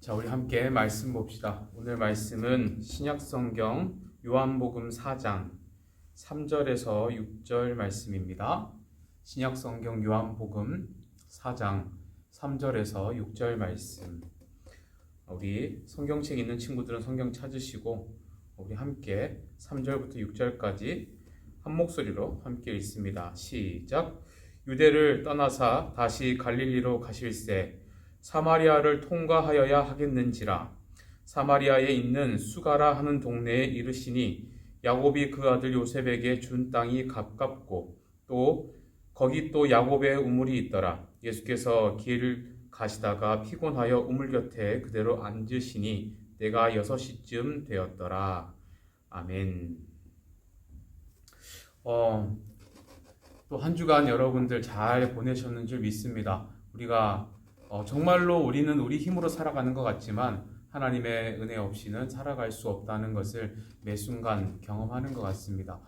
자, 우리 함께 말씀 봅시다. 오늘 말씀은 신약성경 요한복음 4장 3절에서 6절 말씀입니다. 신약성경 요한복음 4장 3절에서 6절 말씀. 우리 성경책 있는 친구들은 성경 찾으시고 우리 함께 3절부터 6절까지 한 목소리로 함께 읽습니다. 시작. 유대를 떠나사 다시 갈릴리로 가실새 사마리아를 통과하여야 하겠는지라. 사마리아에 있는 수가라 하는 동네에 이르시니 야곱이 그 아들 요셉에게 준 땅이 가깝고 또 거기 또 야곱의 우물이 있더라. 예수께서 길을 가시다가 피곤하여 우물 곁에 그대로 앉으시니 때가 6시쯤 되었더라. 아멘. 또 한 주간 여러분들 잘 보내셨는 줄 믿습니다. 우리가 정말로 우리는 우리 힘으로 살아가는 것 같지만 하나님의 은혜 없이는 살아갈 수 없다는 것을 매 순간 경험하는 것 같습니다.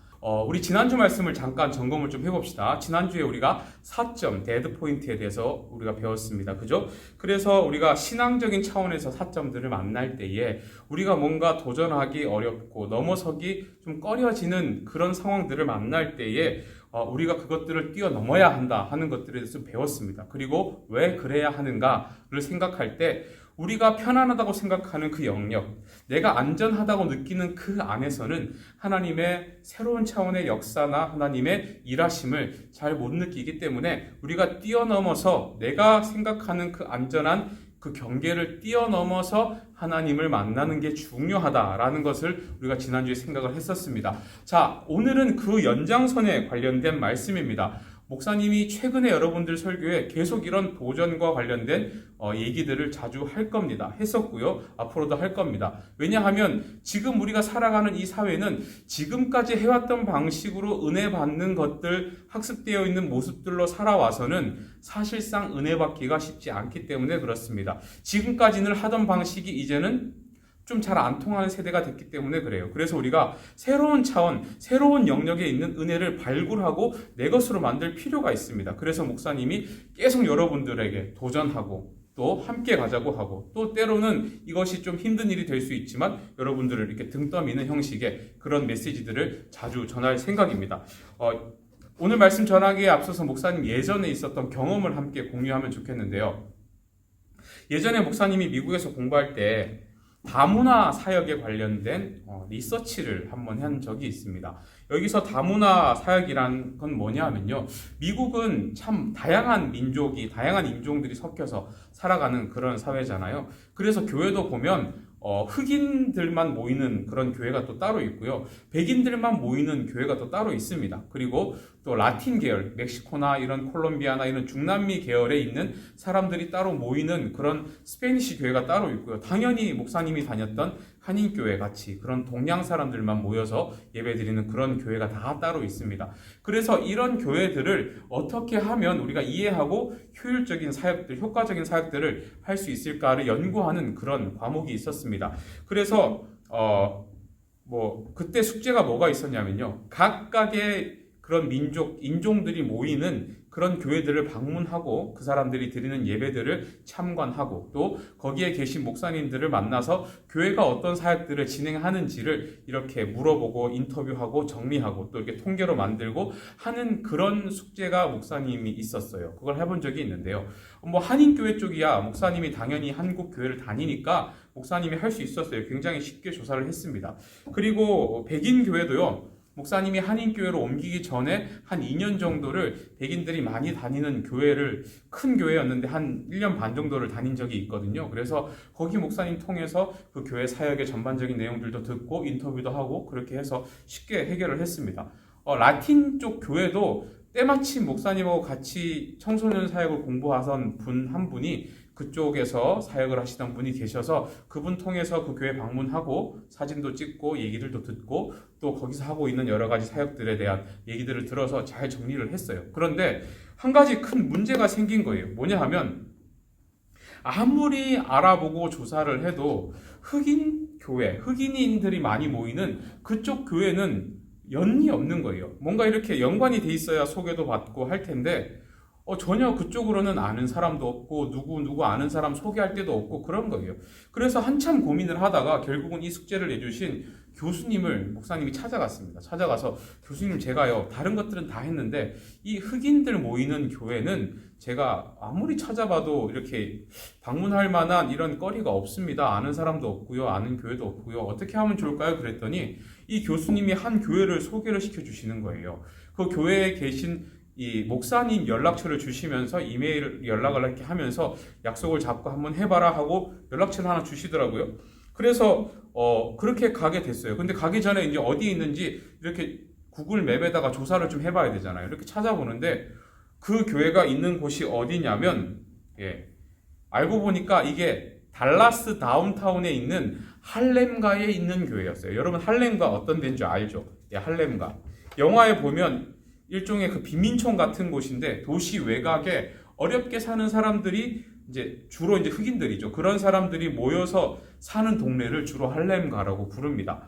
우리 지난주 말씀을 잠깐 점검을 좀 해봅시다. 지난주에 우리가 4점, 데드 포인트에 대해서 우리가 배웠습니다. 그죠? 그래서 우리가 신앙적인 차원에서 4점들을 만날 때에 우리가 뭔가 도전하기 어렵고 넘어서기 좀 꺼려지는 그런 상황들을 만날 때에 우리가 그것들을 뛰어넘어야 한다 하는 것들에 대해서 배웠습니다. 그리고 왜 그래야 하는가를 생각할 때 우리가 편안하다고 생각하는 그 영역, 내가 안전하다고 느끼는 그 안에서는 하나님의 새로운 차원의 역사나 하나님의 일하심을 잘 못 느끼기 때문에 우리가 뛰어넘어서 내가 생각하는 그 안전한 그 경계를 뛰어넘어서 하나님을 만나는 게 중요하다라는 것을 우리가 지난주에 생각을 했었습니다. 자, 오늘은 그 연장선에 관련된 말씀입니다. 목사님이 최근에 여러분들 설교에 계속 이런 도전과 관련된 얘기들을 자주 할 겁니다. 했었고요. 앞으로도 할 겁니다. 왜냐하면 지금 우리가 살아가는 이 사회는 지금까지 해왔던 방식으로 은혜 받는 것들, 학습되어 있는 모습들로 살아와서는 사실상 은혜 받기가 쉽지 않기 때문에 그렇습니다. 지금까지는 하던 방식이 이제는 좀 잘 안 통하는 세대가 됐기 때문에 그래요. 그래서 우리가 새로운 차원, 새로운 영역에 있는 은혜를 발굴하고 내 것으로 만들 필요가 있습니다. 그래서 목사님이 계속 여러분들에게 도전하고 또 함께 가자고 하고 또 때로는 이것이 좀 힘든 일이 될 수 있지만 여러분들을 이렇게 등 떠미는 형식의 그런 메시지들을 자주 전할 생각입니다. 오늘 말씀 전하기에 앞서서 목사님 예전에 있었던 경험을 함께 공유하면 좋겠는데요. 예전에 목사님이 미국에서 공부할 때 다문화 사역에 관련된 리서치를 한번 한 적이 있습니다. 여기서 다문화 사역이란 건 뭐냐 하면요. 미국은 참 다양한 민족이, 다양한 인종들이 섞여서 살아가는 그런 사회잖아요. 그래서 교회도 보면 흑인들만 모이는 그런 교회가 또 따로 있고요. 백인들만 모이는 교회가 또 따로 있습니다. 그리고 또 라틴 계열, 멕시코나 이런 콜롬비아나 이런 중남미 계열에 있는 사람들이 따로 모이는 그런 스페니시 교회가 따로 있고요. 당연히 목사님이 다녔던 한인교회 같이 그런 동양 사람들만 모여서 예배드리는 그런 교회가 다 따로 있습니다. 그래서 이런 교회들을 어떻게 하면 우리가 이해하고 효율적인 사역들, 효과적인 사역들을 할 수 있을까를 연구하는 그런 과목이 있었습니다. 그래서 그때 숙제가 뭐가 있었냐면요. 각각의 그런 민족, 인종들이 모이는 그런 교회들을 방문하고 그 사람들이 드리는 예배들을 참관하고 또 거기에 계신 목사님들을 만나서 교회가 어떤 사역들을 진행하는지를 이렇게 물어보고 인터뷰하고 정리하고 또 이렇게 통계로 만들고 하는 그런 숙제가 목사님이 있었어요. 그걸 해본 적이 있는데요. 한인교회 쪽이야 목사님이 당연히 한국 교회를 다니니까 목사님이 할 수 있었어요. 굉장히 쉽게 조사를 했습니다. 그리고 백인 교회도요. 목사님이 한인교회로 옮기기 전에 한 2년 정도를 백인들이 많이 다니는 교회를, 큰 교회였는데 한 1년 반 정도를 다닌 적이 있거든요. 그래서 거기 목사님 통해서 그 교회 사역의 전반적인 내용들도 듣고 인터뷰도 하고 그렇게 해서 쉽게 해결을 했습니다. 라틴 쪽 교회도 때마침 목사님하고 같이 청소년 사역을 공부하던 분 한 분이 그쪽에서 사역을 하시던 분이 계셔서 그분 통해서 그 교회 방문하고 사진도 찍고 얘기들도 듣고 또 거기서 하고 있는 여러 가지 사역들에 대한 얘기들을 들어서 잘 정리를 했어요. 그런데 한 가지 큰 문제가 생긴 거예요. 뭐냐 하면 아무리 알아보고 조사를 해도 흑인 교회, 흑인인들이 많이 모이는 그쪽 교회는 연이 없는 거예요. 뭔가 이렇게 연관이 돼 있어야 소개도 받고 할 텐데 전혀 그쪽으로는 아는 사람도 없고 누구 아는 사람 소개할 데도 없고 그런 거예요. 그래서 한참 고민을 하다가 결국은 이 숙제를 내주신 교수님을 목사님이 찾아갔습니다. 찾아가서 교수님 제가요 다른 것들은 다 했는데 이 흑인들 모이는 교회는 제가 아무리 찾아봐도 이렇게 방문할 만한 이런 거리가 없습니다. 아는 사람도 없고요. 아는 교회도 없고요. 어떻게 하면 좋을까요? 그랬더니 이 교수님이 한 교회를 소개를 시켜주시는 거예요. 그 교회에 계신 이 목사님 연락처를 주시면서 이메일 연락을 이렇게 하면서 약속을 잡고 한번 해봐라 하고 연락처를 하나 주시더라고요. 그래서 그렇게 가게 됐어요. 근데 가기 전에 이제 어디에 있는지 이렇게 구글 맵에다가 조사를 좀 해봐야 되잖아요. 이렇게 찾아보는데 그 교회가 있는 곳이 어디냐면 알고 보니까 이게 달라스 다운타운에 있는 할렘가에 있는 교회였어요. 여러분 할렘가 어떤 데인지 알죠? 할렘가. 영화에 보면 일종의 그 빈민촌 같은 곳인데 도시 외곽에 어렵게 사는 사람들이 주로 흑인들이죠. 그런 사람들이 모여서 사는 동네를 주로 할렘가라고 부릅니다.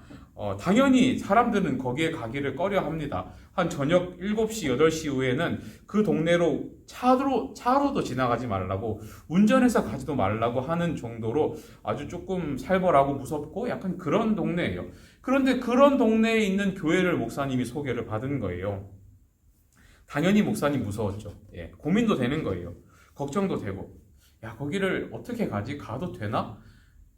당연히 사람들은 거기에 가기를 꺼려 합니다. 한 저녁 7시, 8시 이후에는 그 동네로 차로도 지나가지 말라고 운전해서 가지도 말라고 하는 정도로 아주 조금 살벌하고 무섭고 약간 그런 동네예요. 그런데 그런 동네에 있는 교회를 목사님이 소개를 받은 거예요. 당연히 목사님 무서웠죠. 고민도 되는 거예요. 걱정도 되고. 거기를 어떻게 가지? 가도 되나?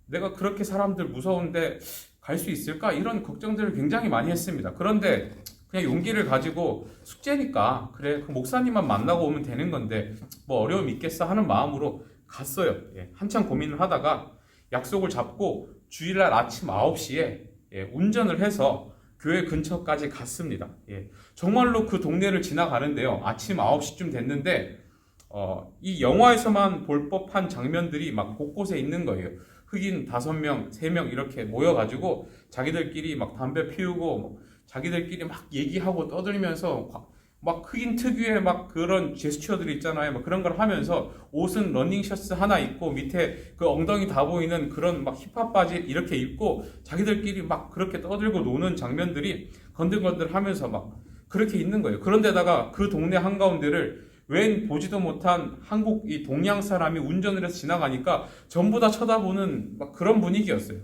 내가 그렇게 사람들 무서운데 갈 수 있을까? 이런 걱정들을 굉장히 많이 했습니다. 그런데 그냥 용기를 가지고 숙제니까 그래 그 목사님만 만나고 오면 되는 건데 뭐 어려움 있겠어 하는 마음으로 갔어요. 한참 고민을 하다가 약속을 잡고 주일날 아침 9시에 운전을 해서 교회 근처까지 갔습니다. 정말로 그 동네를 지나가는데요. 아침 9시쯤 됐는데 이 영화에서만 볼 법한 장면들이 막 곳곳에 있는 거예요. 흑인 5명, 3명 이렇게 모여가지고 자기들끼리 막 담배 피우고 자기들끼리 막 얘기하고 떠들면서 막 흑인 특유의 막 그런 제스처들이 있잖아요. 막 그런 걸 하면서 옷은 러닝셔츠 하나 입고 밑에 그 엉덩이 다 보이는 그런 막 힙합 바지 이렇게 입고 자기들끼리 막 그렇게 떠들고 노는 장면들이 건들건들 하면서 막 그렇게 있는 거예요. 그런데다가 그 동네 한가운데를 웬 보지도 못한 한국 이 동양 사람이 운전을 해서 지나가니까 전부 다 쳐다보는 막 그런 분위기였어요.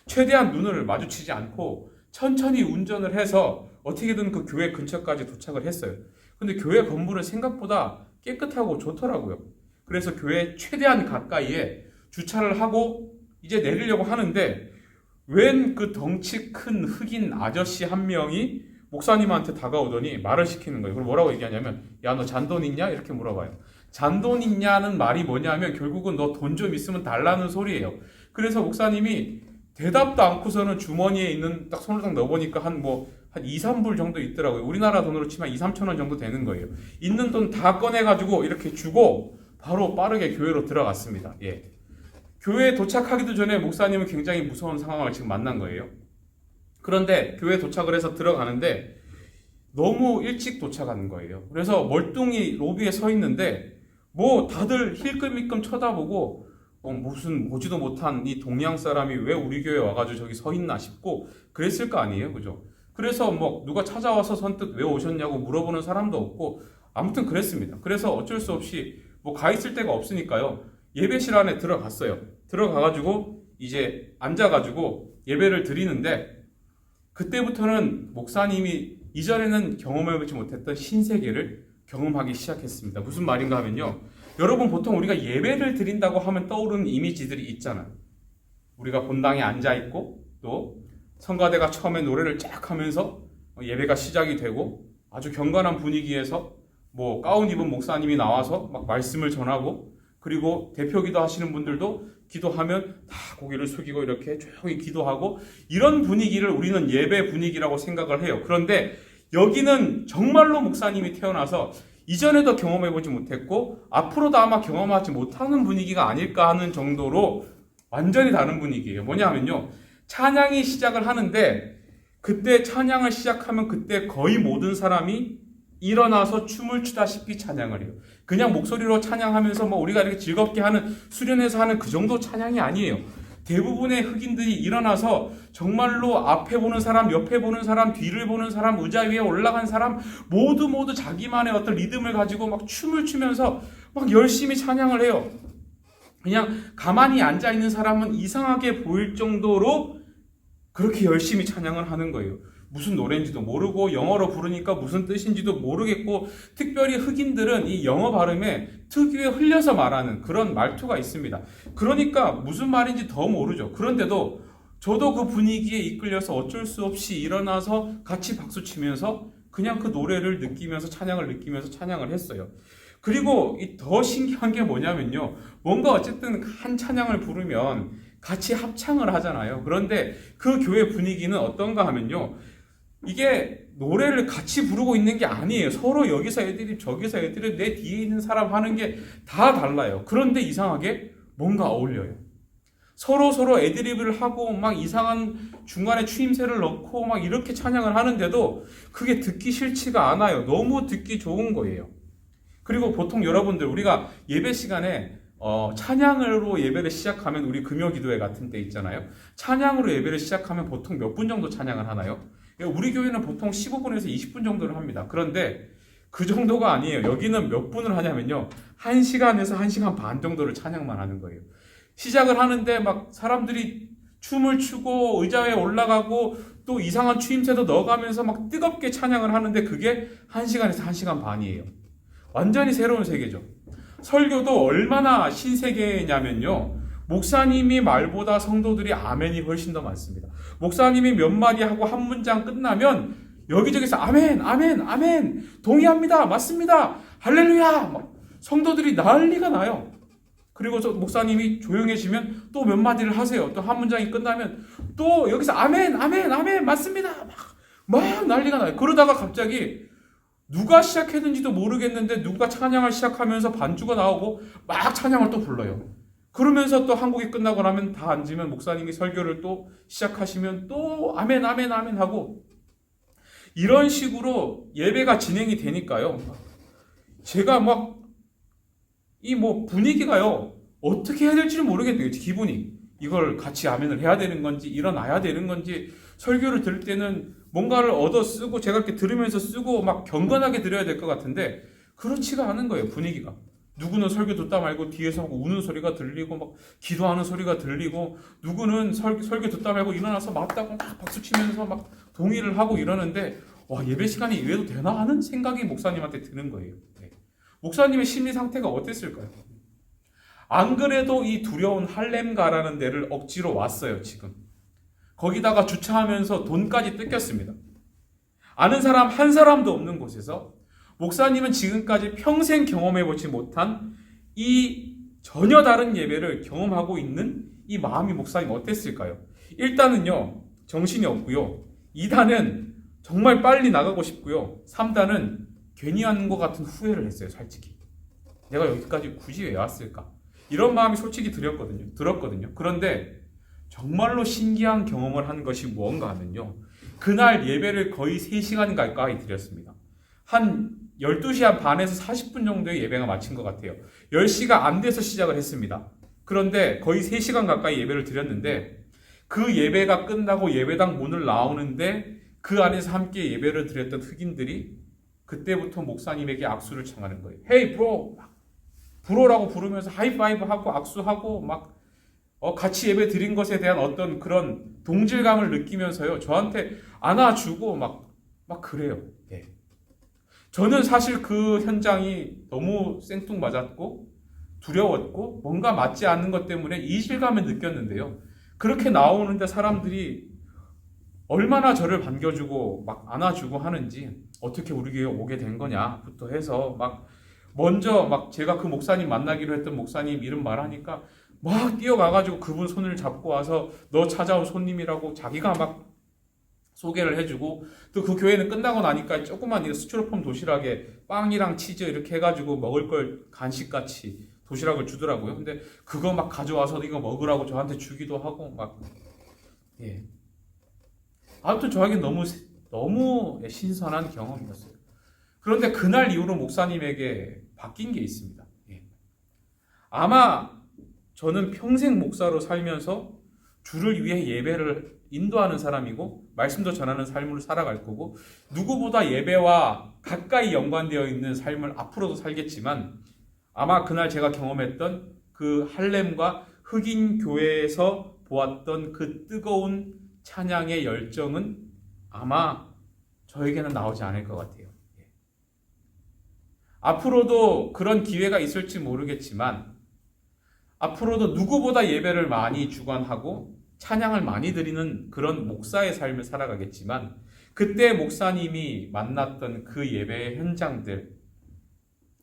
최대한 눈을 마주치지 않고 천천히 운전을 해서 어떻게든 그 교회 근처까지 도착을 했어요. 근데 교회 건물은 생각보다 깨끗하고 좋더라고요. 그래서 교회 최대한 가까이에 주차를 하고 이제 내리려고 하는데 웬 그 덩치 큰 흑인 아저씨 한 명이 목사님한테 다가오더니 말을 시키는 거예요. 그럼 뭐라고 얘기하냐면 야 너 잔돈 있냐? 이렇게 물어봐요. 잔돈 있냐는 말이 뭐냐면 결국은 너 돈 좀 있으면 달라는 소리예요. 그래서 목사님이 대답도 않고서는 주머니에 있는 딱 손을 딱 넣어보니까 한 2, 3불 정도 있더라고요. 우리나라 돈으로 치면 2, 3천 원 정도 되는 거예요. 있는 돈 다 꺼내가지고 이렇게 주고 바로 빠르게 교회로 들어갔습니다. 교회에 도착하기도 전에 목사님은 굉장히 무서운 상황을 지금 만난 거예요. 그런데 교회 도착을 해서 들어가는데 너무 일찍 도착한 거예요. 그래서 멀뚱히 로비에 서 있는데 뭐 다들 힐끔힐끔 쳐다보고 무슨 보지도 못한 이 동양 사람이 왜 우리 교회에 와가지고 저기 서 있나 싶고 그랬을 거 아니에요. 그죠? 그래서 뭐 누가 찾아와서 선뜻 왜 오셨냐고 물어보는 사람도 없고 아무튼 그랬습니다. 그래서 어쩔 수 없이 뭐 가 있을 데가 없으니까요. 예배실 안에 들어갔어요. 들어가가지고 이제 앉아가지고 예배를 드리는데 그때부터는 목사님이 이전에는 경험해보지 못했던 신세계를 경험하기 시작했습니다. 무슨 말인가 하면요. 여러분 보통 우리가 예배를 드린다고 하면 떠오르는 이미지들이 있잖아요. 우리가 본당에 앉아있고 또 성가대가 처음에 노래를 쫙 하면서 예배가 시작이 되고 아주 경건한 분위기에서 뭐 가운 입은 목사님이 나와서 막 말씀을 전하고 그리고 대표기도 하시는 분들도 기도하면 다 고개를 숙이고 이렇게 조용히 기도하고 이런 분위기를 우리는 예배 분위기라고 생각을 해요. 그런데 여기는 정말로 목사님이 태어나서 이전에도 경험해보지 못했고 앞으로도 아마 경험하지 못하는 분위기가 아닐까 하는 정도로 완전히 다른 분위기예요. 뭐냐 하면요. 찬양이 시작을 하는데 그때 찬양을 시작하면 그때 거의 모든 사람이 일어나서 춤을 추다시피 찬양을 해요. 그냥 목소리로 찬양하면서 뭐 우리가 이렇게 즐겁게 하는 수련회에서 하는 그 정도 찬양이 아니에요. 대부분의 흑인들이 일어나서 정말로 앞에 보는 사람, 옆에 보는 사람, 뒤를 보는 사람, 의자 위에 올라간 사람 모두 자기만의 어떤 리듬을 가지고 막 춤을 추면서 막 열심히 찬양을 해요. 그냥 가만히 앉아 있는 사람은 이상하게 보일 정도로 그렇게 열심히 찬양을 하는 거예요. 무슨 노래인지도 모르고 영어로 부르니까 무슨 뜻인지도 모르겠고, 특별히 흑인들은 이 영어 발음에 특유의 흘려서 말하는 그런 말투가 있습니다. 그러니까 무슨 말인지 더 모르죠. 그런데도 저도 그 분위기에 이끌려서 어쩔 수 없이 일어나서 같이 박수 치면서 그냥 그 노래를 느끼면서 찬양을 느끼면서 찬양을 했어요. 그리고 더 신기한 게 뭐냐면요. 뭔가 어쨌든 한 찬양을 부르면 같이 합창을 하잖아요. 그런데 그 교회 분위기는 어떤가 하면요. 이게 노래를 같이 부르고 있는 게 아니에요. 서로 여기서 애드립, 저기서 애드립, 내 뒤에 있는 사람 하는 게 다 달라요. 그런데 이상하게 뭔가 어울려요. 서로 애드립을 하고 막 이상한 중간에 추임새를 넣고 막 이렇게 찬양을 하는데도 그게 듣기 싫지가 않아요. 너무 듣기 좋은 거예요. 그리고 보통 여러분들 우리가 예배 시간에 찬양으로 예배를 시작하면 우리 금요기도회 같은 때 있잖아요. 찬양으로 예배를 시작하면 보통 몇 분 정도 찬양을 하나요? 우리 교회는 보통 15분에서 20분 정도를 합니다. 그런데 그 정도가 아니에요. 여기는 몇 분을 하냐면요. 1시간에서 1시간 반 정도를 찬양만 하는 거예요. 시작을 하는데 막 사람들이 춤을 추고 의자에 올라가고 또 이상한 추임새도 넣어가면서 막 뜨겁게 찬양을 하는데 그게 1시간에서 1시간 반이에요. 완전히 새로운 세계죠. 설교도 얼마나 신세계냐면요. 목사님이 말보다 성도들이 아멘이 훨씬 더 많습니다. 목사님이 몇 마디 하고 한 문장 끝나면 여기저기서 아멘, 아멘, 아멘, 동의합니다, 맞습니다, 할렐루야, 막 성도들이 난리가 나요. 그리고 목사님이 조용해지면 또 몇 마디를 하세요. 또 한 문장이 끝나면 또 여기서 아멘, 아멘, 아멘, 맞습니다, 막 난리가 나요. 그러다가 갑자기 누가 시작했는지도 모르겠는데 누가 찬양을 시작하면서 반주가 나오고 막 찬양을 또 불러요. 그러면서 또 한 곡이 끝나고 나면 다 앉으면 목사님이 설교를 또 시작하시면 또 아멘 아멘 아멘 하고 이런 식으로 예배가 진행이 되니까요. 제가 막 이 분위기가요. 어떻게 해야 될지를 모르겠대요. 기분이. 이걸 같이 아멘을 해야 되는 건지 일어나야 되는 건지 설교를 들을 때는 뭔가를 얻어 쓰고 제가 이렇게 들으면서 쓰고 막 경건하게 들어야 될 것 같은데 그렇지가 않은 거예요. 분위기가. 누구는 설교 듣다 말고 뒤에서 막 우는 소리가 들리고 막 기도하는 소리가 들리고 누구는 설교 듣다 말고 일어나서 맞다고 막 박수 치면서 막 동의를 하고 이러는데 와 예배 시간이 이래도 되나 하는 생각이 목사님한테 드는 거예요. 네. 목사님의 심리 상태가 어땠을까요? 안 그래도 이 두려운 할렘가라는 데를 억지로 왔어요. 지금 거기다가 주차하면서 돈까지 뜯겼습니다. 아는 사람 한 사람도 없는 곳에서 목사님은 지금까지 평생 경험해보지 못한 이 전혀 다른 예배를 경험하고 있는 이 마음이 목사님 어땠을까요? 일단은요, 정신이 없고요. 2단은 정말 빨리 나가고 싶고요. 3단은 괜히 한 것 같은 후회를 했어요, 솔직히. 내가 여기까지 굳이 왜 왔을까? 이런 마음이 솔직히 들었거든요. 그런데 정말로 신기한 경험을 한 것이 무언가 하면요. 그날 예배를 거의 3시간 가까이 드렸습니다. 한 12시 한 반에서 40분 정도의 예배가 마친 것 같아요. 10시가 안 돼서 시작을 했습니다. 그런데 거의 3시간 가까이 예배를 드렸는데 그 예배가 끝나고 예배당 문을 나오는데 그 안에서 함께 예배를 드렸던 흑인들이 그때부터 목사님에게 악수를 청하는 거예요. Hey bro! 브로라고 부르면서 하이파이브 하고 악수하고 막 같이 예배 드린 것에 대한 어떤 그런 동질감을 느끼면서요. 저한테 안아주고 막 그래요. 예. 저는 사실 그 현장이 너무 생뚱맞았고 두려웠고 뭔가 맞지 않는 것 때문에 이질감을 느꼈는데요. 그렇게 나오는데 사람들이 얼마나 저를 반겨주고 막 안아주고 하는지 어떻게 우리 교회에 오게 된 거냐부터 해서 막 먼저 막 제가 그 목사님 만나기로 했던 목사님 이름 말하니까 막 뛰어가가지고 그분 손을 잡고 와서 너 찾아온 손님이라고 자기가 막 소개를 해주고 또 그 교회는 끝나고 나니까 조그만 스티로폼 도시락에 빵이랑 치즈 이렇게 해가지고 먹을 걸 간식같이 도시락을 주더라고요. 근데 그거 막 가져와서 이거 먹으라고 저한테 주기도 하고 막 예. 아무튼 저에겐 너무 신선한 경험이었어요. 그런데 그날 이후로 목사님에게 바뀐 게 있습니다. 예. 아마 저는 평생 목사로 살면서 주를 위해 예배를 인도하는 사람이고 말씀도 전하는 삶을 살아갈 거고 누구보다 예배와 가까이 연관되어 있는 삶을 앞으로도 살겠지만 아마 그날 제가 경험했던 그 할렘과 흑인 교회에서 보았던 그 뜨거운 찬양의 열정은 아마 저에게는 나오지 않을 것 같아요. 앞으로도 그런 기회가 있을지 모르겠지만 앞으로도 누구보다 예배를 많이 주관하고 찬양을 많이 드리는 그런 목사의 삶을 살아가겠지만 그때 목사님이 만났던 그 예배의 현장들,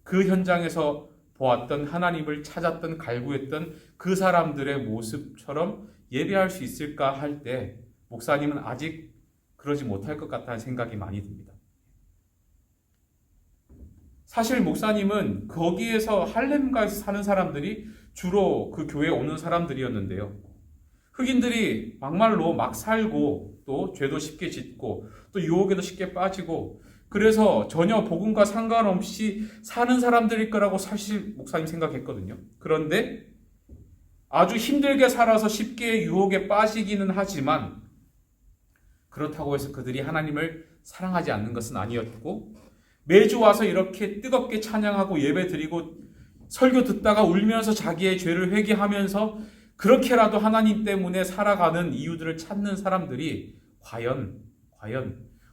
그 현장에서 보았던 하나님을 찾았던 갈구했던 그 사람들의 모습처럼 예배할 수 있을까 할 때 목사님은 아직 그러지 못할 것 같다는 생각이 많이 듭니다. 사실 목사님은 거기에서 할렘가에서 사는 사람들이 주로 그 교회에 오는 사람들이었는데요. 흑인들이 막말로 막 살고 또 죄도 쉽게 짓고 또 유혹에도 쉽게 빠지고 그래서 전혀 복음과 상관없이 사는 사람들일 거라고 사실 목사님 생각했거든요. 그런데 아주 힘들게 살아서 쉽게 유혹에 빠지기는 하지만 그렇다고 해서 그들이 하나님을 사랑하지 않는 것은 아니었고 매주 와서 이렇게 뜨겁게 찬양하고 예배 드리고 설교 듣다가 울면서 자기의 죄를 회개하면서 그렇게라도 하나님 때문에 살아가는 이유들을 찾는 사람들이 과연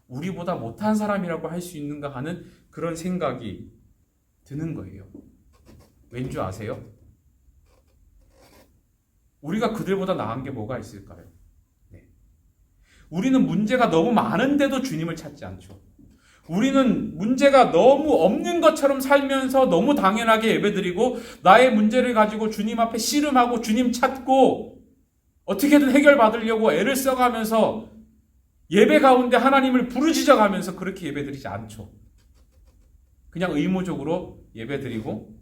우리보다 못한 사람이라고 할 수 있는가 하는 그런 생각이 드는 거예요. 왠지 아세요? 우리가 그들보다 나은 게 뭐가 있을까요? 우리는 문제가 너무 많은데도 주님을 찾지 않죠. 우리는 문제가 너무 없는 것처럼 살면서 너무 당연하게 예배드리고 나의 문제를 가지고 주님 앞에 씨름하고 주님 찾고 어떻게든 해결받으려고 애를 써가면서 예배 가운데 하나님을 부르짖어가면서 그렇게 예배드리지 않죠. 그냥 의무적으로 예배드리고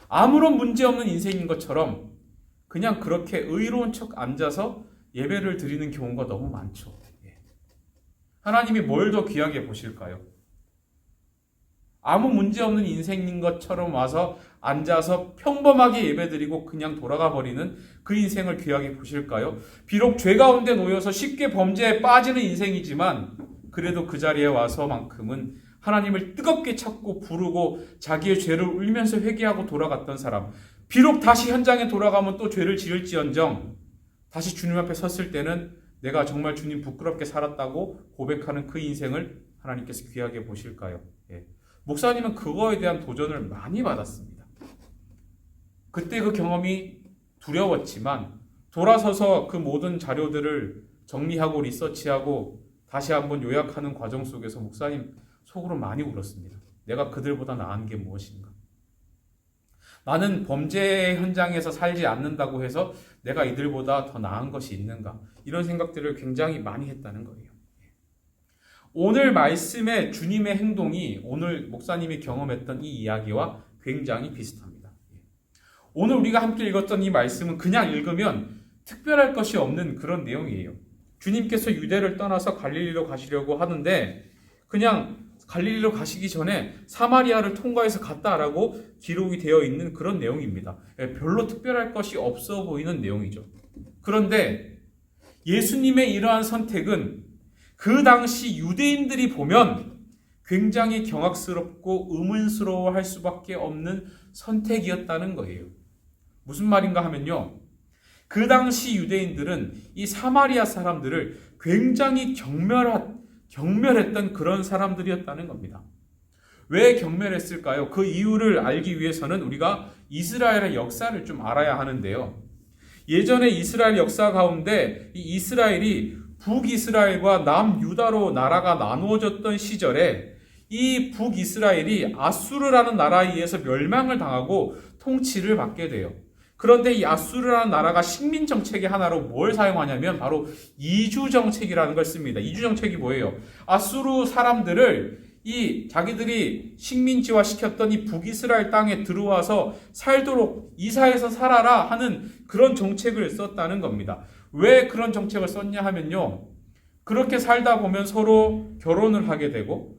아무런 문제 없는 인생인 것처럼 그냥 그렇게 의로운 척 앉아서 예배를 드리는 경우가 너무 많죠. 하나님이 뭘 더 귀하게 보실까요? 아무 문제 없는 인생인 것처럼 와서 앉아서 평범하게 예배드리고 그냥 돌아가 버리는 그 인생을 귀하게 보실까요? 비록 죄 가운데 놓여서 쉽게 범죄에 빠지는 인생이지만 그래도 그 자리에 와서만큼은 하나님을 뜨겁게 찾고 부르고 자기의 죄를 울면서 회개하고 돌아갔던 사람, 비록 다시 현장에 돌아가면 또 죄를 지을지언정 다시 주님 앞에 섰을 때는 내가 정말 주님 부끄럽게 살았다고 고백하는 그 인생을 하나님께서 귀하게 보실까요? 목사님은 그거에 대한 도전을 많이 받았습니다. 그때 그 경험이 두려웠지만 돌아서서 그 모든 자료들을 정리하고 리서치하고 다시 한번 요약하는 과정 속에서 목사님 속으로 많이 울었습니다. 내가 그들보다 나은 게 무엇인가? 나는 범죄 현장에서 살지 않는다고 해서 내가 이들보다 더 나은 것이 있는가? 이런 생각들을 굉장히 많이 했다는 거예요. 오늘 말씀의 주님의 행동이 오늘 목사님이 경험했던 이 이야기와 굉장히 비슷합니다. 오늘 우리가 함께 읽었던 이 말씀은 그냥 읽으면 특별할 것이 없는 그런 내용이에요. 주님께서 유대를 떠나서 갈릴리로 가시려고 하는데 그냥 갈릴리로 가시기 전에 사마리아를 통과해서 갔다라고 기록이 되어 있는 그런 내용입니다. 별로 특별할 것이 없어 보이는 내용이죠. 그런데 예수님의 이러한 선택은 그 당시 유대인들이 보면 굉장히 경악스럽고 의문스러워 할 수밖에 없는 선택이었다는 거예요. 무슨 말인가 하면요. 그 당시 유대인들은 이 사마리아 사람들을 굉장히 경멸했던 그런 사람들이었다는 겁니다. 왜 경멸했을까요? 그 이유를 알기 위해서는 우리가 이스라엘의 역사를 좀 알아야 하는데요. 예전에 이스라엘 역사 가운데 이 이스라엘이 북이스라엘과 남유다로 나라가 나누어졌던 시절에 이 북이스라엘이 아수르라는 나라에 의해서 멸망을 당하고 통치를 받게 돼요. 그런데 이 아수르라는 나라가 식민 정책의 하나로 뭘 사용하냐면 바로 이주 정책이라는 걸 씁니다. 이주 정책이 뭐예요? 아수르 사람들을 이 자기들이 식민지화 시켰던 이 북이스라엘 땅에 들어와서 살도록 이사해서 살아라 하는 그런 정책을 썼다는 겁니다. 왜 그런 정책을 썼냐 하면요. 그렇게 살다 보면 서로 결혼을 하게 되고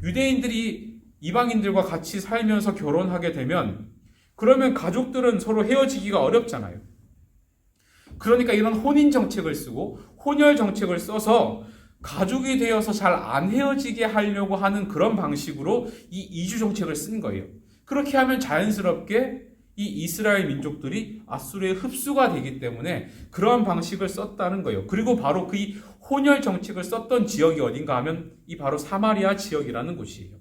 유대인들이 이방인들과 같이 살면서 결혼하게 되면 그러면 가족들은 서로 헤어지기가 어렵잖아요. 그러니까 이런 혼인 정책을 쓰고 혼혈 정책을 써서 가족이 되어서 잘 안 헤어지게 하려고 하는 그런 방식으로 이 이주 정책을 쓴 거예요. 그렇게 하면 자연스럽게 이 이스라엘 민족들이 아수르에 흡수가 되기 때문에 그러한 방식을 썼다는 거예요. 그리고 바로 그 혼혈 정책을 썼던 지역이 어딘가 하면 이 바로 사마리아 지역이라는 곳이에요.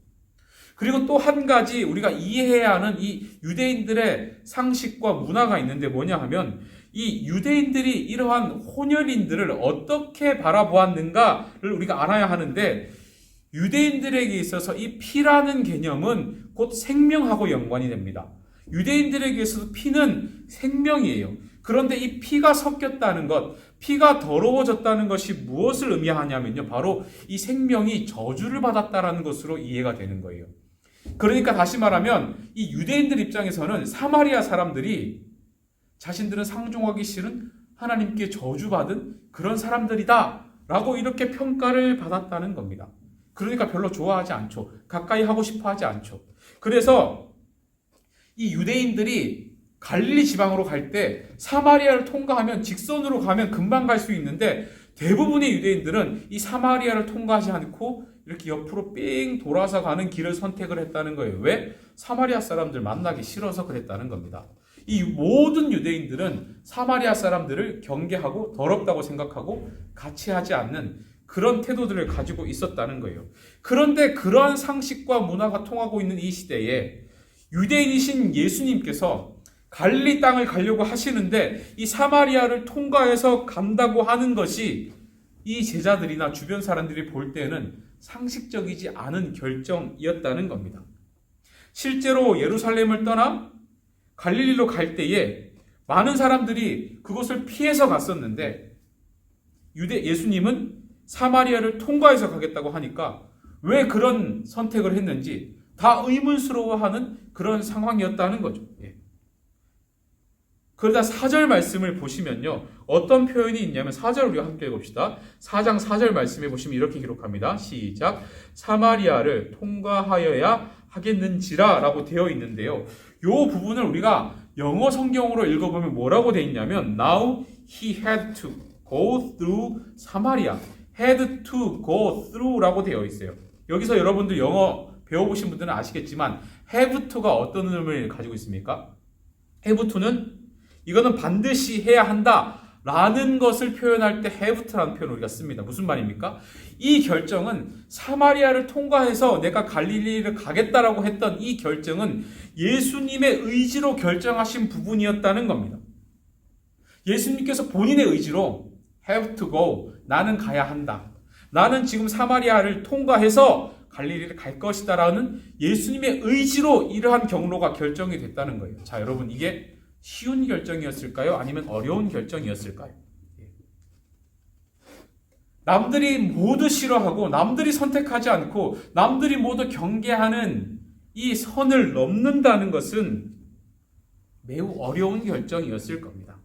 그리고 또 한 가지 우리가 이해해야 하는 이 유대인들의 상식과 문화가 있는데 뭐냐 하면 이 유대인들이 이러한 혼혈인들을 어떻게 바라보았는가를 우리가 알아야 하는데 유대인들에게 있어서 이 피라는 개념은 곧 생명하고 연관이 됩니다. 유대인들에게 있어서 피는 생명이에요. 그런데 이 피가 섞였다는 것, 피가 더러워졌다는 것이 무엇을 의미하냐면요. 바로 이 생명이 저주를 받았다라는 것으로 이해가 되는 거예요. 그러니까 다시 말하면 이 유대인들 입장에서는 사마리아 사람들이 자신들은 상종하기 싫은 하나님께 저주받은 그런 사람들이다 라고 이렇게 평가를 받았다는 겁니다. 그러니까 별로 좋아하지 않죠. 가까이 하고 싶어 하지 않죠. 그래서 이 유대인들이 갈릴리 지방으로 갈 때 사마리아를 통과하면 직선으로 가면 금방 갈 수 있는데 대부분의 유대인들은 이 사마리아를 통과하지 않고 이렇게 옆으로 삥 돌아서 가는 길을 선택을 했다는 거예요. 왜? 사마리아 사람들 만나기 싫어서 그랬다는 겁니다. 이 모든 유대인들은 사마리아 사람들을 경계하고 더럽다고 생각하고 같이 하지 않는 그런 태도들을 가지고 있었다는 거예요. 그런데 그러한 상식과 문화가 통하고 있는 이 시대에 유대인이신 예수님께서 갈릴리 땅을 가려고 하시는데 이 사마리아를 통과해서 간다고 하는 것이 이 제자들이나 주변 사람들이 볼 때는 상식적이지 않은 결정이었다는 겁니다. 실제로 예루살렘을 떠나 갈릴리로 갈 때에 많은 사람들이 그곳을 피해서 갔었는데 예수님은 사마리아를 통과해서 가겠다고 하니까 왜 그런 선택을 했는지 다 의문스러워하는 그런 상황이었다는 거죠. 그러다 4절 말씀을 보시면요. 어떤 표현이 있냐면 4절 우리가 함께 읽읍시다. 4장 4절 말씀에 보시면 이렇게 기록합니다. 시작. 사마리아를 통과하여야 하겠는지라 라고 되어 있는데요. 이 부분을 우리가 영어 성경으로 읽어보면 뭐라고 되어 있냐면 Now he had to go through Samaria. had to go through 라고 되어 있어요. 여기서 여러분들 영어 배워보신 분들은 아시겠지만 have to가 어떤 의미를 가지고 있습니까? have to는 이거는 반드시 해야 한다 라는 것을 표현할 때 have to라는 표현을 우리가 씁니다. 무슨 말입니까? 이 결정은 사마리아를 통과해서 내가 갈릴리를 가겠다라고 했던 이 결정은 예수님의 의지로 결정하신 부분이었다는 겁니다. 예수님께서 본인의 의지로 have to go, 나는 가야 한다. 나는 지금 사마리아를 통과해서 갈릴리를 갈 것이다 라는 예수님의 의지로 이러한 경로가 결정이 됐다는 거예요. 자, 여러분 이게 쉬운 결정이었을까요? 아니면 어려운 결정이었을까요? 남들이 모두 싫어하고 남들이 선택하지 않고 남들이 모두 경계하는 이 선을 넘는다는 것은 매우 어려운 결정이었을 겁니다.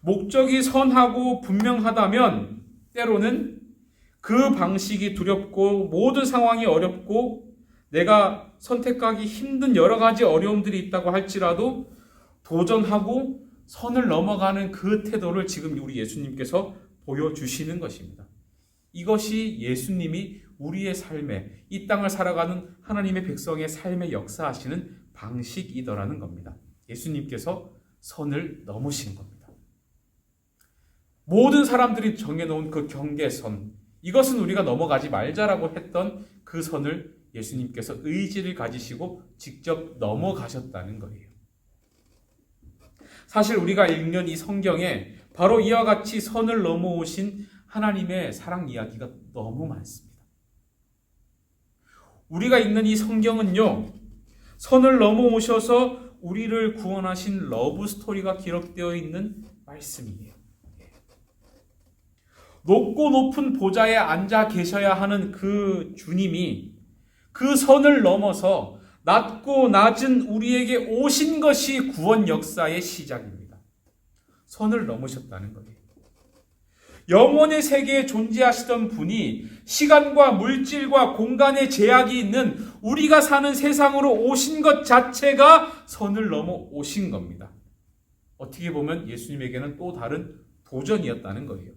목적이 선하고 분명하다면 때로는 그 방식이 두렵고 모든 상황이 어렵고 내가 선택하기 힘든 여러 가지 어려움들이 있다고 할지라도 도전하고 선을 넘어가는 그 태도를 지금 우리 예수님께서 보여주시는 것입니다. 이것이 예수님이 우리의 삶에 이 땅을 살아가는 하나님의 백성의 삶에 역사하시는 방식이더라는 겁니다. 예수님께서 선을 넘으신 겁니다. 모든 사람들이 정해놓은 그 경계선, 이것은 우리가 넘어가지 말자라고 했던 그 선을 예수님께서 의지를 가지시고 직접 넘어가셨다는 거예요. 사실 우리가 읽는 이 성경에 바로 이와 같이 선을 넘어오신 하나님의 사랑 이야기가 너무 많습니다. 우리가 읽는 이 성경은요, 선을 넘어오셔서 우리를 구원하신 러브 스토리가 기록되어 있는 말씀이에요. 높고 높은 보좌에 앉아 계셔야 하는 그 주님이 그 선을 넘어서 낮고 낮은 우리에게 오신 것이 구원 역사의 시작입니다. 선을 넘으셨다는 거예요. 영원의 세계에 존재하시던 분이 시간과 물질과 공간의 제약이 있는 우리가 사는 세상으로 오신 것 자체가 선을 넘어 오신 겁니다. 어떻게 보면 예수님에게는 또 다른 도전이었다는 거예요.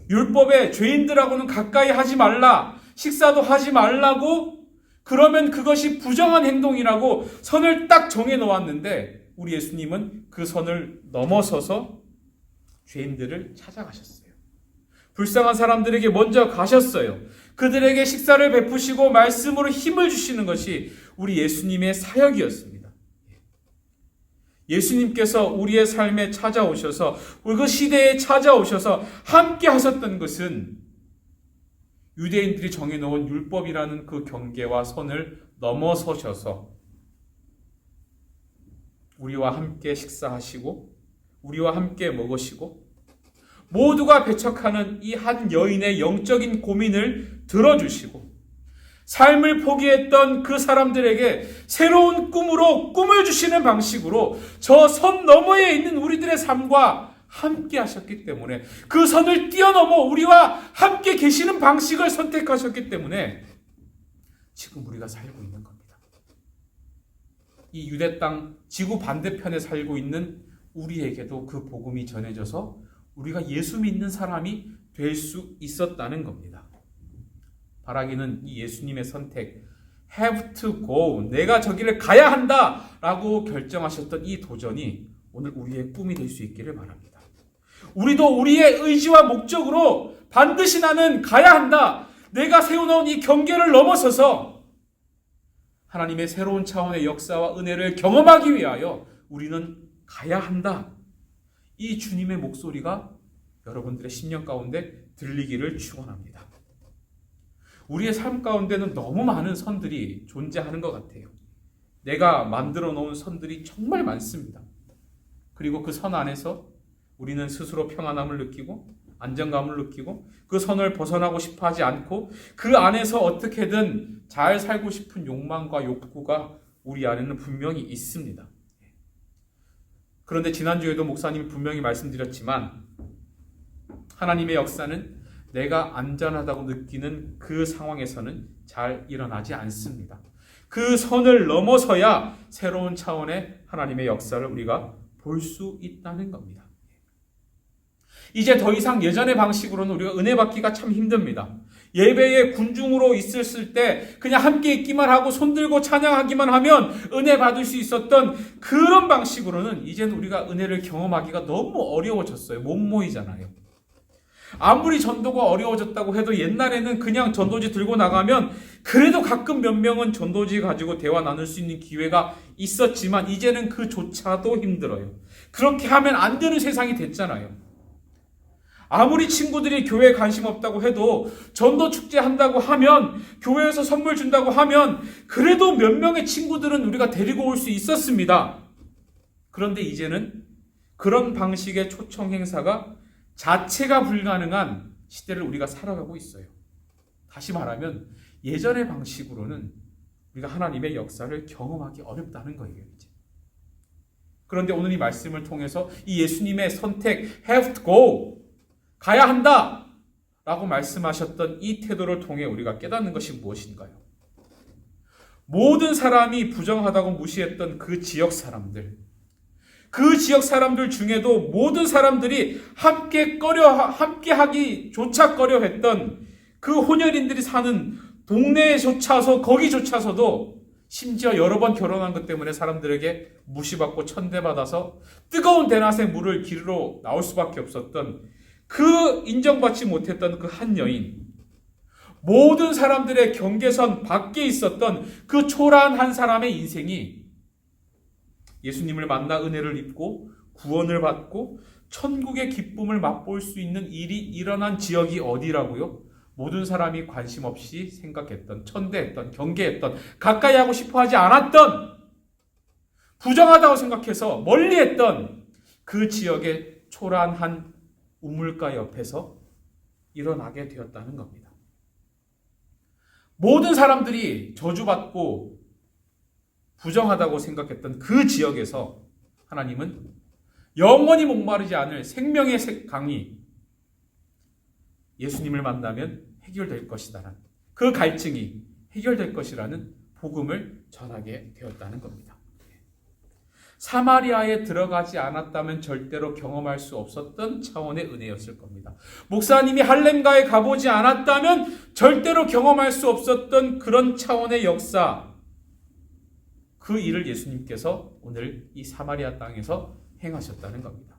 율법에 죄인들하고는 가까이 하지 말라, 식사도 하지 말라고, 그러면 그것이 부정한 행동이라고 선을 딱 정해 놓았는데 우리 예수님은 그 선을 넘어서서 죄인들을 찾아가셨어요. 불쌍한 사람들에게 먼저 가셨어요. 그들에게 식사를 베푸시고 말씀으로 힘을 주시는 것이 우리 예수님의 사역이었습니다. 예수님께서 우리의 삶에 찾아오셔서, 그 시대에 찾아오셔서 함께 하셨던 것은 유대인들이 정해놓은 율법이라는 그 경계와 선을 넘어서셔서 우리와 함께 식사하시고 우리와 함께 먹으시고 모두가 배척하는 이 한 여인의 영적인 고민을 들어주시고 삶을 포기했던 그 사람들에게 새로운 꿈으로 꿈을 주시는 방식으로 저 선 너머에 있는 우리들의 삶과 함께 하셨기 때문에, 그 선을 뛰어넘어 우리와 함께 계시는 방식을 선택하셨기 때문에 지금 우리가 살고 있는 겁니다. 이 유대 땅 지구 반대편에 살고 있는 우리에게도 그 복음이 전해져서 우리가 예수 믿는 사람이 될 수 있었다는 겁니다. 바라기는 이 예수님의 선택, have to go, 내가 저기를 가야 한다 라고 결정하셨던 이 도전이 오늘 우리의 꿈이 될 수 있기를 바랍니다. 우리도 우리의 의지와 목적으로 반드시 나는 가야 한다, 내가 세워놓은 이 경계를 넘어서서 하나님의 새로운 차원의 역사와 은혜를 경험하기 위하여 우리는 가야 한다, 이 주님의 목소리가 여러분들의 심령 가운데 들리기를 축원합니다. 우리의 삶 가운데는 너무 많은 선들이 존재하는 것 같아요. 내가 만들어 놓은 선들이 정말 많습니다. 그리고 그 선 안에서 우리는 스스로 평안함을 느끼고 안정감을 느끼고 그 선을 벗어나고 싶어 하지 않고 그 안에서 어떻게든 잘 살고 싶은 욕망과 욕구가 우리 안에는 분명히 있습니다. 그런데 지난주에도 목사님이 분명히 말씀드렸지만 하나님의 역사는 내가 안전하다고 느끼는 그 상황에서는 잘 일어나지 않습니다. 그 선을 넘어서야 새로운 차원의 하나님의 역사를 우리가 볼 수 있다는 겁니다. 이제 더 이상 예전의 방식으로는 우리가 은혜 받기가 참 힘듭니다. 예배에 군중으로 있었을 때 그냥 함께 있기만 하고 손들고 찬양하기만 하면 은혜 받을 수 있었던 그런 방식으로는 이제는 우리가 은혜를 경험하기가 너무 어려워졌어요. 못 모이잖아요. 아무리 전도가 어려워졌다고 해도 옛날에는 그냥 전도지 들고 나가면 그래도 가끔 몇 명은 전도지 가지고 대화 나눌 수 있는 기회가 있었지만 이제는 그조차도 힘들어요. 그렇게 하면 안 되는 세상이 됐잖아요. 아무리 친구들이 교회에 관심 없다고 해도 전도 축제 한다고 하면, 교회에서 선물 준다고 하면 그래도 몇 명의 친구들은 우리가 데리고 올 수 있었습니다. 그런데 이제는 그런 방식의 초청 행사가 자체가 불가능한 시대를 우리가 살아가고 있어요. 다시 말하면 예전의 방식으로는 우리가 하나님의 역사를 경험하기 어렵다는 거예요. 이제. 그런데 오늘 이 말씀을 통해서 이 예수님의 선택, have to go, 가야 한다 라고 말씀하셨던 이 태도를 통해 우리가 깨닫는 것이 무엇인가요? 모든 사람이 부정하다고 무시했던 그 지역 사람들, 그 지역 사람들 중에도 모든 사람들이 함께 하기조차 꺼려했던 그 혼혈인들이 사는 동네에조차서, 거기조차서도 심지어 여러 번 결혼한 것 때문에 사람들에게 무시받고 천대받아서 뜨거운 대낮에 물을 기르러 나올 수밖에 없었던 그 인정받지 못했던 그 한 여인, 모든 사람들의 경계선 밖에 있었던 그 초라한 한 사람의 인생이 예수님을 만나 은혜를 입고 구원을 받고 천국의 기쁨을 맛볼 수 있는 일이 일어난 지역이 어디라고요? 모든 사람이 관심 없이 생각했던, 천대했던, 경계했던, 가까이 하고 싶어 하지 않았던, 부정하다고 생각해서 멀리했던 그 지역의 초라한 한 우물가 옆에서 일어나게 되었다는 겁니다. 모든 사람들이 저주받고 부정하다고 생각했던 그 지역에서 하나님은 영원히 목마르지 않을 생명의 강이 예수님을 만나면 해결될 것이다라는, 그 갈증이 해결될 것이라는 복음을 전하게 되었다는 겁니다. 사마리아에 들어가지 않았다면 절대로 경험할 수 없었던 차원의 은혜였을 겁니다. 목사님이 할렘가에 가보지 않았다면 절대로 경험할 수 없었던 그런 차원의 역사, 그 일을 예수님께서 오늘 이 사마리아 땅에서 행하셨다는 겁니다.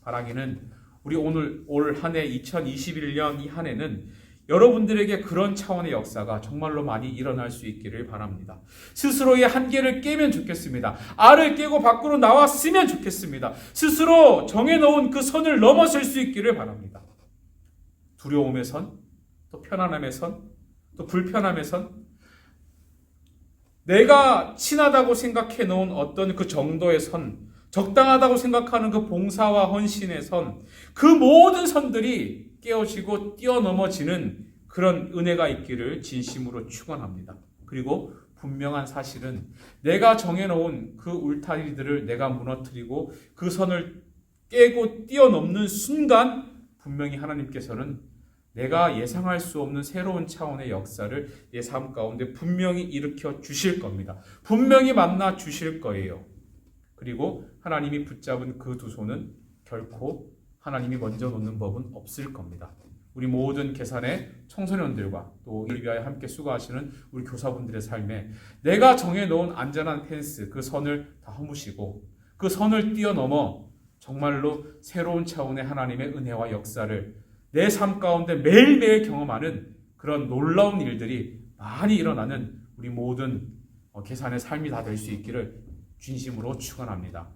바라기는 우리 오늘 올 한 해 2021년 이 한 해는 여러분들에게 그런 차원의 역사가 정말로 많이 일어날 수 있기를 바랍니다. 스스로의 한계를 깨면 좋겠습니다. 알을 깨고 밖으로 나왔으면 좋겠습니다. 스스로 정해놓은 그 선을 넘어설 수 있기를 바랍니다. 두려움의 선, 또 편안함의 선, 또 불편함의 선, 내가 친하다고 생각해 놓은 어떤 그 정도의 선, 적당하다고 생각하는 그 봉사와 헌신의 선, 그 모든 선들이 깨어지고 뛰어넘어지는 그런 은혜가 있기를 진심으로 축원합니다. 그리고 분명한 사실은 내가 정해놓은 그 울타리들을 내가 무너뜨리고 그 선을 깨고 뛰어넘는 순간 분명히 하나님께서는 내가 예상할 수 없는 새로운 차원의 역사를 내 삶 가운데 분명히 일으켜 주실 겁니다. 분명히 만나 주실 거예요. 그리고 하나님이 붙잡은 그 두 손은 결코 하나님이 먼저 놓는 법은 없을 겁니다. 우리 모든 계산의 청소년들과 또 이를 위하여 함께 수고하시는 우리 교사분들의 삶에 내가 정해놓은 안전한 펜스, 그 선을 다 허무시고 그 선을 뛰어넘어 정말로 새로운 차원의 하나님의 은혜와 역사를 내 삶 가운데 매일매일 경험하는 그런 놀라운 일들이 많이 일어나는 우리 모든 계산의 삶이 다 될 수 있기를 진심으로 축원합니다.